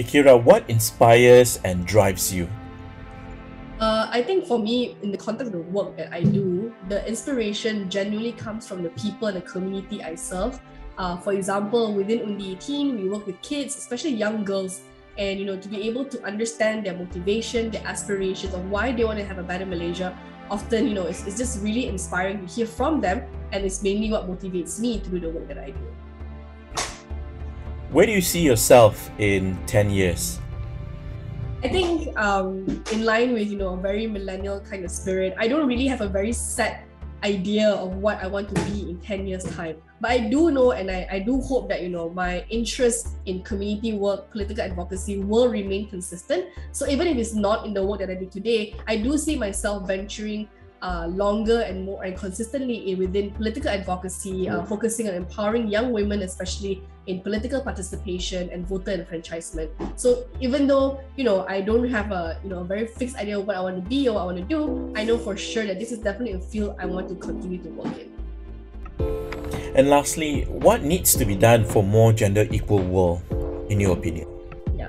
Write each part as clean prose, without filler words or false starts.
Qyira, what inspires and drives you? I think for me, in the context of the work that I do, the inspiration genuinely comes from the people and the community I serve. For example, within Undi 18, we work with kids, especially young girls, and to be able to understand their motivation, their aspirations of why they want to have a better Malaysia. Often, it's just really inspiring to hear from them, and it's mainly what motivates me to do the work that I do. Where do you see yourself in 10 years? I think in line with a very millennial kind of spirit, I don't really have a very set idea of what I want to be in 10 years time, but I do know, and I do hope that my interest in community work, political advocacy will remain consistent. So even if it's not in the work that I do today, I do see myself venturing longer and more and consistently within political advocacy, focusing on empowering young women, especially in political participation and voter enfranchisement. So even though I don't have a very fixed idea of what I want to be or what I want to do, I know for sure that this is definitely a field I want to continue to work in. And lastly, what needs to be done for more gender equal world, in your opinion? Yeah,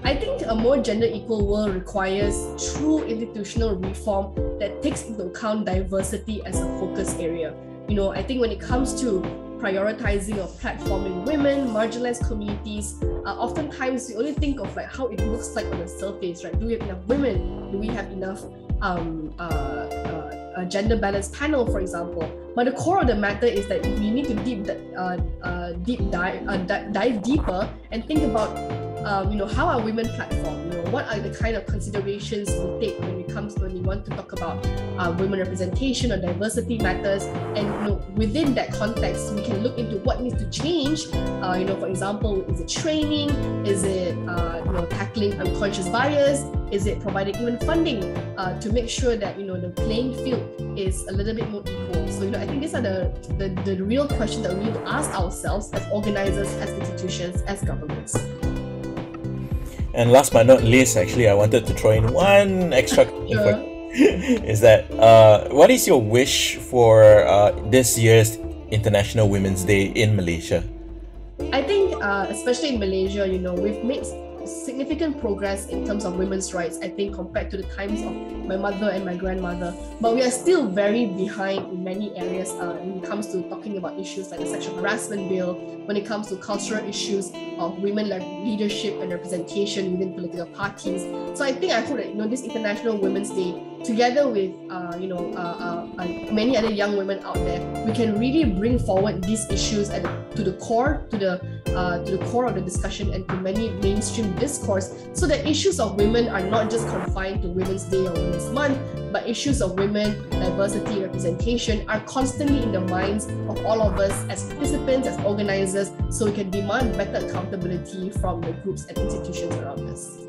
I think a more gender equal world requires true institutional reform that takes into account diversity as a focus area. I think when it comes to prioritizing or platforming women, marginalized communities, oftentimes we only think of how it looks like on the surface, right? Do we have enough women? Do we have enough a gender balance panel, for example? But the core of the matter is that we need to dive deeper and think about how are women platformed? What are the kind of considerations we take when we want to talk about women representation or diversity matters? And within that context, we can look into what needs to change. For example, is it training? Is it tackling unconscious bias? Is it providing even funding to make sure that the playing field is a little bit more equal? So I think these are the real questions that we need to ask ourselves as organizers, as institutions, as governments. And last but not least, actually, I wanted to throw in one extra question is that what is your wish for this year's International Women's Day in Malaysia? I think, especially in Malaysia, we've made significant progress in terms of women's rights, I think, compared to the times of my mother and my grandmother. But we are still very behind in many areas when it comes to talking about issues like the sexual harassment bill, when it comes to cultural issues of women-led leadership and representation within political parties. So I hope that this International Women's Day, together with many other young women out there, we can really bring forward these issues to the core of the discussion and to many mainstream discourse, so that issues of women are not just confined to Women's Day or Women's Month, but issues of women, diversity, representation are constantly in the minds of all of us as participants, as organizers, so we can demand better accountability from the groups and institutions around us.